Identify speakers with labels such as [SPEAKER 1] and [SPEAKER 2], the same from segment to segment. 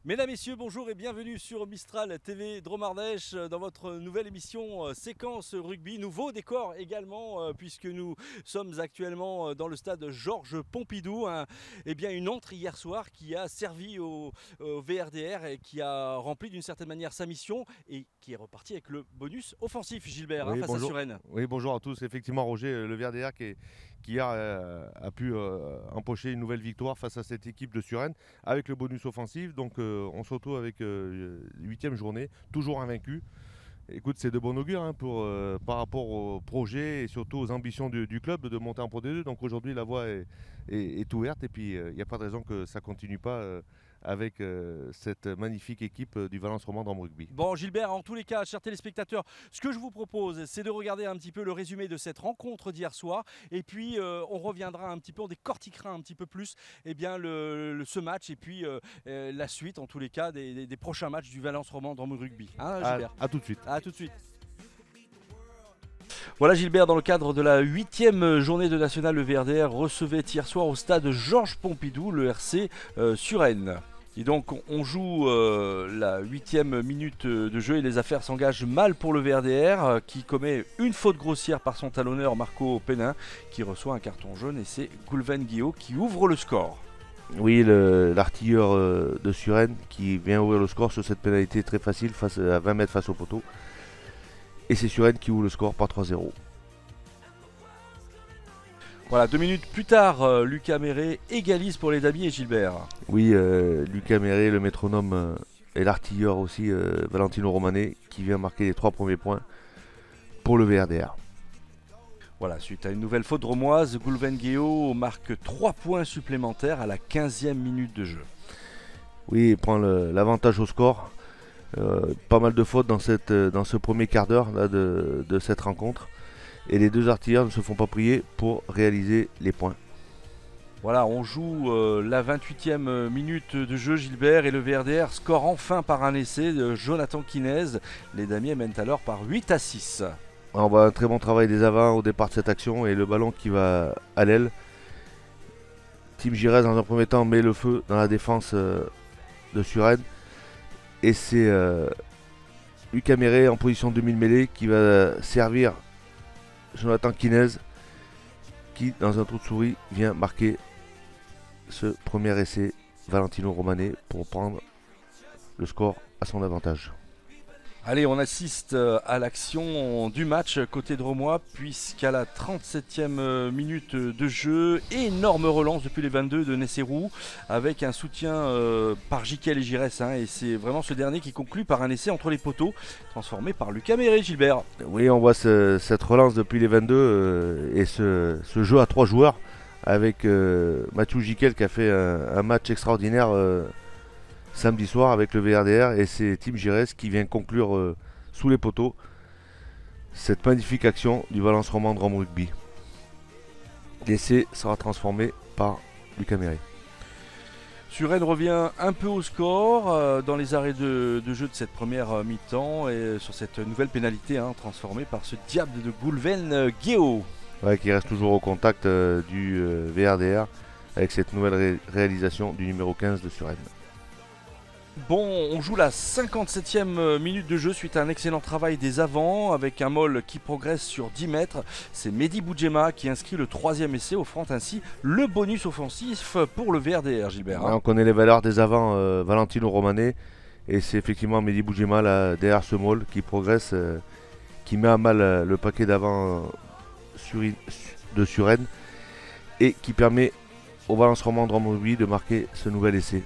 [SPEAKER 1] Mesdames, Messieurs, bonjour et bienvenue sur Mistral TV Dromardèche dans votre nouvelle émission Séquence Rugby. Nouveau décor également puisque nous sommes actuellement dans le stade Georges Pompidou. Eh bien, une entrée hier soir qui a servi au VRDR et qui a rempli d'une certaine manière sa mission et qui est reparti avec le bonus offensif, Gilbert,
[SPEAKER 2] Oui,
[SPEAKER 1] face à
[SPEAKER 2] bonjour.
[SPEAKER 1] Suresnes.
[SPEAKER 2] Oui, bonjour à tous. Effectivement, Roger, le VRDR qui hier a pu empocher une nouvelle victoire face à cette équipe de Suresnes avec le bonus offensif. Donc, on se retrouve avec 8e journée, toujours invaincu. Écoute, c'est de bon augure hein, par rapport au projet et surtout aux ambitions du club de monter en Pro D2. Donc aujourd'hui, la voie est ouverte et puis il n'y a pas de raison que ça ne continue pas avec cette magnifique équipe du Valence Romand Drôme Rugby.
[SPEAKER 1] Bon, Gilbert, en tous les cas, chers téléspectateurs, ce que je vous propose, c'est de regarder un petit peu le résumé de cette rencontre d'hier soir. Et puis, on reviendra un petit peu, on décortiquera un petit peu plus ce match et puis la suite, en tous les cas, des prochains matchs du Valence Romand Drôme Rugby. Hein, Gilbert ?
[SPEAKER 2] À tout de suite.
[SPEAKER 1] À tout de suite. Voilà Gilbert, dans le cadre de la 8e journée de National, le VRDR recevait hier soir au stade Georges Pompidou le RC Suresnes. Et donc on joue la 8e minute de jeu et les affaires s'engagent mal pour le VRDR qui commet une faute grossière par son talonneur Marco Pénin qui reçoit un carton jaune et c'est Goulven Guillot qui ouvre le score.
[SPEAKER 2] Oui, l'artilleur de Suresnes qui vient ouvrir le score sur cette pénalité très facile face à 20 mètres face au poteau. Et c'est Suresnes qui ouvre le score par 3-0.
[SPEAKER 1] Voilà, 2 minutes plus tard, Lucas Méré égalise pour les Damis et Gilbert.
[SPEAKER 2] Oui, Lucas Méré, le métronome et l'artilleur aussi, Valentino Romané, qui vient marquer les 3 premiers points pour le VRDR.
[SPEAKER 1] Voilà, suite à une nouvelle faute dromoise, Goulven Guillot marque 3 points supplémentaires à la 15e minute de jeu.
[SPEAKER 2] Oui, il prend l'avantage au score. Pas mal de fautes dans ce premier quart d'heure de cette rencontre. Et les deux artilleurs ne se font pas prier pour réaliser les points.
[SPEAKER 1] Voilà, on joue la 28e minute de jeu, Gilbert, et le VRDR score enfin par un essai de Jonathan Kinez. Les Damiers mènent alors par 8-6.
[SPEAKER 2] On voit un très bon travail des avants au départ de cette action et le ballon qui va à l'aile. Tim Girez dans un premier temps met le feu dans la défense de Suresnes. Et c'est Lucas Méré en position de demi-mêlée qui va servir Jonathan Kinez qui, dans un trou de souris, vient marquer ce premier essai Valentino Romané pour prendre le score à son avantage.
[SPEAKER 1] Allez, on assiste à l'action du match côté dromois puisqu'à la 37e minute de jeu, énorme relance depuis les 22 de Nesserou avec un soutien par Jiquel et Giresse et c'est vraiment ce dernier qui conclut par un essai entre les poteaux transformé par Lucas Méré, Gilbert.
[SPEAKER 2] Oui, on voit cette relance depuis les 22 et ce jeu à 3 joueurs avec Mathieu Jiquel qui a fait un match extraordinaire samedi soir avec le VRDR et c'est Tim Giresse qui vient conclure sous les poteaux cette magnifique action du Valence Romand Drôme Rugby. L'essai sera transformé par Lucas Méré.
[SPEAKER 1] Suresnes revient un peu au score dans les arrêts de jeu de cette première mi-temps et sur cette nouvelle pénalité transformée par ce diable de Goulven Guillot.
[SPEAKER 2] Ouais, qui reste toujours au contact du VRDR avec cette nouvelle réalisation du numéro 15 de Suresnes.
[SPEAKER 1] Bon, on joue la 57e minute de jeu suite à un excellent travail des avants avec un Moll qui progresse sur 10 mètres. C'est Mehdi Boudjema qui inscrit le 3e essai, offrant ainsi le bonus offensif pour le VRDR, Gilbert.
[SPEAKER 2] Ouais, on connaît les valeurs des avants Valentino Romané et c'est effectivement Mehdi Boudjema là, derrière ce Moll qui progresse, qui met à mal le paquet d'avant de Suresnes et qui permet au Valence Romand Drôme Rugby de marquer ce nouvel essai.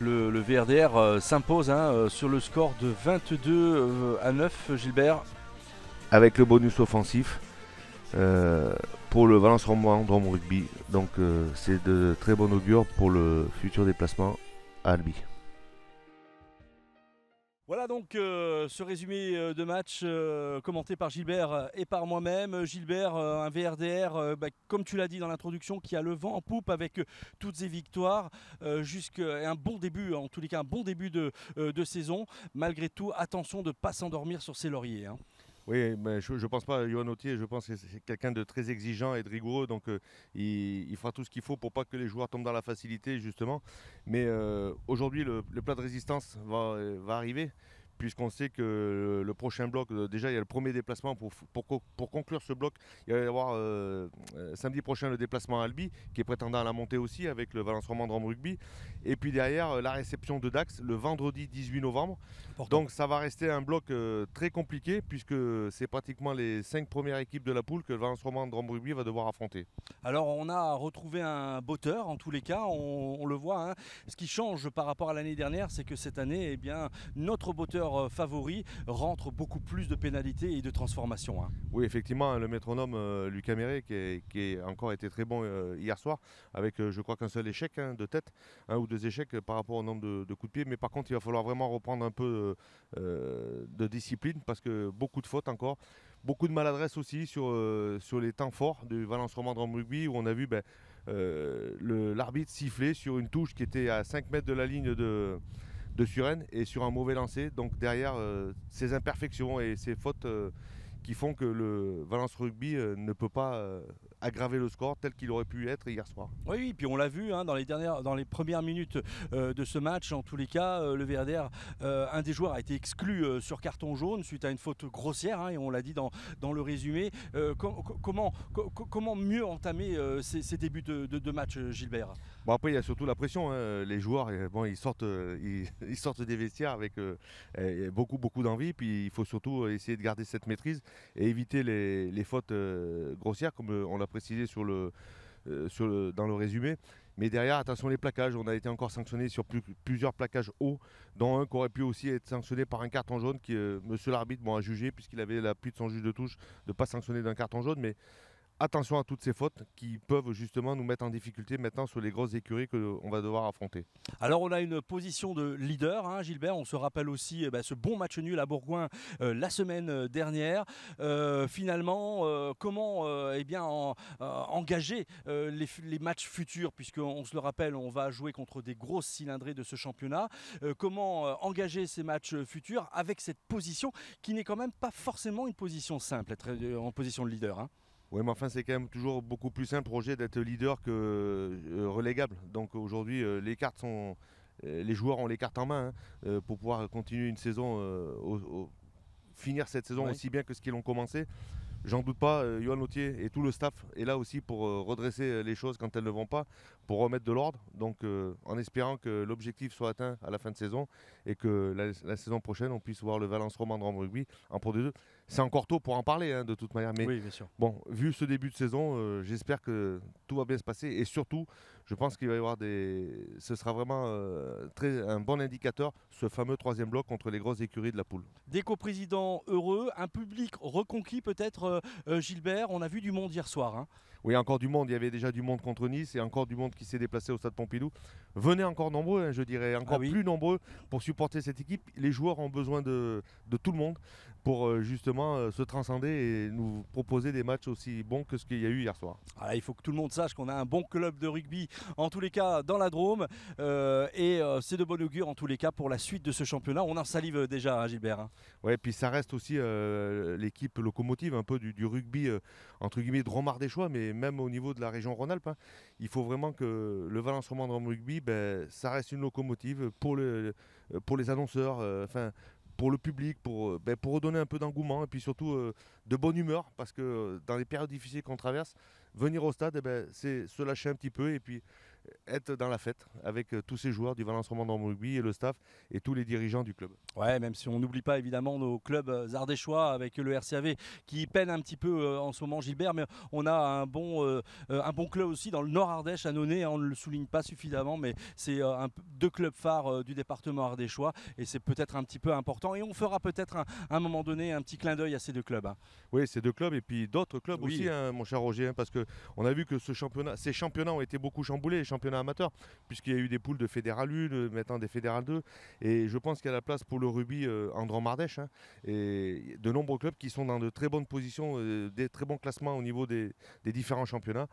[SPEAKER 1] Le VRDR s'impose sur le score de 22-9, Gilbert.
[SPEAKER 2] Avec le bonus offensif pour le Valence Romand Drôme Rugby. Donc c'est de très bon augure pour le futur déplacement à Albi.
[SPEAKER 1] Voilà donc ce résumé de match commenté par Gilbert et par moi-même. Gilbert, un VRDR, comme tu l'as dit dans l'introduction, qui a le vent en poupe avec toutes ses victoires, jusqu'à un bon début, en tous les cas un bon début de saison. Malgré tout, attention de ne pas s'endormir sur ses lauriers.
[SPEAKER 2] Oui, mais je ne pense pas, Johan Autier, je pense que c'est quelqu'un de très exigeant et de rigoureux, donc il fera tout ce qu'il faut pour pas que les joueurs tombent dans la facilité, justement. Mais aujourd'hui, le plat de résistance va arriver, puisqu'on sait que le prochain bloc, déjà il y a le premier déplacement pour conclure ce bloc, il va y avoir samedi prochain le déplacement à Albi, qui est prétendant à la montée aussi avec le Valence Romand Drôme Rugby, et puis derrière la réception de Dax le vendredi 18 novembre.
[SPEAKER 1] Important.
[SPEAKER 2] Donc ça va rester un bloc très compliqué, puisque c'est pratiquement les 5 premières équipes de la poule que le Valence Romand Drôme Rugby va devoir affronter.
[SPEAKER 1] Alors on a retrouvé un botteur en tous les cas, on le voit. Hein. Ce qui change par rapport à l'année dernière, c'est que cette année, eh bien, notre botteur favori rentre beaucoup plus de pénalités et de transformations. Hein.
[SPEAKER 2] Oui, effectivement, le métronome Lucas Méret qui a encore été très bon hier soir, avec je crois qu'un seul échec de tête, un ou deux échecs par rapport au nombre de coups de pied. Mais par contre, il va falloir vraiment reprendre un peu de discipline, parce que beaucoup de fautes encore. Beaucoup de maladresse aussi sur les temps forts du Valence Romand Drôme Rugby, où on a vu l'arbitre siffler sur une touche qui était à 5 mètres de la ligne de Suresnes et sur un mauvais lancer. Donc derrière, ces imperfections et ces fautes qui font que le Valence Rugby ne peut pas aggraver le score tel qu'il aurait pu être hier soir.
[SPEAKER 1] Oui, puis on l'a vu hein, dans les premières minutes de ce match. En tous les cas, le VRDR, un des joueurs a été exclu sur carton jaune suite à une faute grossière, hein, et on l'a dit dans le résumé. Comment mieux entamer ces débuts de match, Gilbert?
[SPEAKER 2] Bon, après, il y a surtout la pression. Hein. Les joueurs, ils sortent des vestiaires avec beaucoup d'envie. Puis il faut surtout essayer de garder cette maîtrise et éviter les fautes grossières, comme on l'a précisé dans le résumé. Mais derrière, attention les plaquages. On a été encore sanctionné sur plusieurs plaquages hauts, dont un qui aurait pu aussi être sanctionné par un carton jaune, qui monsieur l'arbitre a jugé, puisqu'il avait l'appui de son juge de touche, de ne pas sanctionner d'un carton jaune. Mais attention à toutes ces fautes qui peuvent justement nous mettre en difficulté maintenant sur les grosses écuries qu'on va devoir affronter.
[SPEAKER 1] Alors on a une position de leader, hein, Gilbert. On se rappelle aussi ce bon match nul à Bourgoin la semaine dernière. Finalement, comment engager les matchs futurs, puisqu'on se le rappelle, on va jouer contre des grosses cylindrées de ce championnat. Comment engager ces matchs futurs avec cette position qui n'est quand même pas forcément une position simple, être en position de leader, hein.
[SPEAKER 2] Oui, mais enfin, c'est quand même toujours beaucoup plus simple, Roger, d'être leader que relégable. Donc aujourd'hui, les joueurs ont les cartes en main pour pouvoir continuer une saison, finir cette saison aussi bien que ce qu'ils ont commencé. J'en doute pas, Johan Autier et tout le staff est là aussi pour redresser les choses quand elles ne vont pas, pour remettre de l'ordre. Donc en espérant que l'objectif soit atteint à la fin de saison et que la saison prochaine on puisse voir le Valence Romand Drôme Rugby en Pro D2. C'est encore tôt pour en parler de toute manière. Mais
[SPEAKER 1] oui, bien sûr.
[SPEAKER 2] Bon, vu ce début de saison, j'espère que tout va bien se passer. Et surtout, je pense qu'il va y avoir ce sera vraiment un bon indicateur, ce fameux troisième bloc contre les grosses écuries de la poule.
[SPEAKER 1] Des coprésidents heureux, un public reconquis peut-être, Gilbert. On a vu du monde hier soir. Hein.
[SPEAKER 2] Oui, encore du monde. Il y avait déjà du monde contre Nice et encore du monde qui s'est déplacé au stade Pompidou. Venez encore nombreux, je dirais, encore plus nombreux pour supporter cette équipe. Les joueurs ont besoin de tout le monde pour justement se transcender et nous proposer des matchs aussi bons que ce qu'il y a eu hier soir.
[SPEAKER 1] Alors, il faut que tout le monde sache qu'on a un bon club de rugby, en tous les cas dans la Drôme, et c'est de bon augure en tous les cas pour la suite de ce championnat. On en salive déjà, hein, Gilbert. Hein.
[SPEAKER 2] Ouais, puis ça reste aussi l'équipe locomotive un peu du rugby entre guillemets dromardéchois, mais même au niveau de la région Rhône-Alpes. Hein. Il faut vraiment que le Valence Romand Drôme Rugby, ça reste une locomotive pour les annonceurs, pour le public, pour redonner un peu d'engouement et puis surtout de bonne humeur, parce que dans les périodes difficiles qu'on traverse, venir au stade, c'est se lâcher un petit peu et puis être dans la fête avec tous ces joueurs du Valence Romand Drôme Rugby et le staff et tous les dirigeants du club.
[SPEAKER 1] Ouais, même si on n'oublie pas évidemment nos clubs ardéchois avec le RCAV qui peine un petit peu en ce moment, Gilbert, mais on a un bon club aussi dans le Nord Ardèche à Nonay, hein, on ne le souligne pas suffisamment, mais c'est deux clubs phares du département ardéchois et c'est peut-être un petit peu important et on fera peut-être à un moment donné un petit clin d'œil à ces deux clubs. Hein.
[SPEAKER 2] Oui, ces deux clubs et puis d'autres clubs aussi, hein, mon cher Roger, hein, parce qu'on a vu que ces championnats ont été beaucoup chamboulés, les championnats amateurs, puisqu'il y a eu des poules de Fédéral 1, maintenant des Fédéral 2, et je pense qu'il y a la place pour le rugby en Drôme Ardèche, hein, et de nombreux clubs qui sont dans de très bonnes positions, des très bons classements au niveau des différents championnats.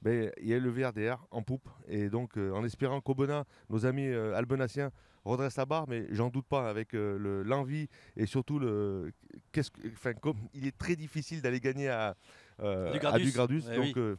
[SPEAKER 2] Ben, il y a le VRDR en poupe. Et donc, en espérant qu'Aubenas, nos amis albenaciens, redressent la barre, mais j'en doute pas, avec l'envie et surtout comme il est très difficile d'aller gagner à Dugradus.
[SPEAKER 1] Eh
[SPEAKER 2] Donc,
[SPEAKER 1] oui.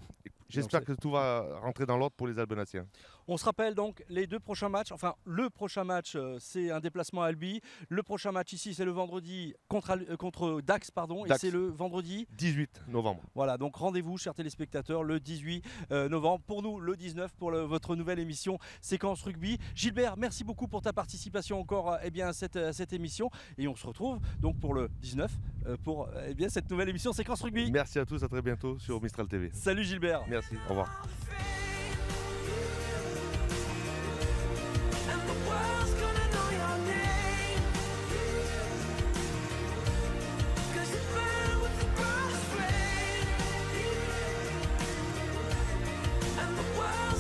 [SPEAKER 2] j'espère que tout va rentrer dans l'ordre pour les albenaciens.
[SPEAKER 1] On se rappelle donc les 2 prochains matchs. Enfin, le prochain match, c'est un déplacement à Albi. Le prochain match ici, c'est le vendredi contre Dax, pardon.
[SPEAKER 2] Dax.
[SPEAKER 1] Et c'est le vendredi
[SPEAKER 2] 18 novembre.
[SPEAKER 1] Voilà, donc rendez-vous, chers téléspectateurs, le 18 novembre. Pour nous, le 19 pour votre nouvelle émission Séquence Rugby. Gilbert, merci beaucoup pour ta participation encore à cette émission. Et on se retrouve donc pour le 19 pour cette nouvelle émission Séquence Rugby.
[SPEAKER 2] Merci à tous, à très bientôt sur Mistral TV.
[SPEAKER 1] Salut Gilbert.
[SPEAKER 2] Merci, au revoir.
[SPEAKER 3] The world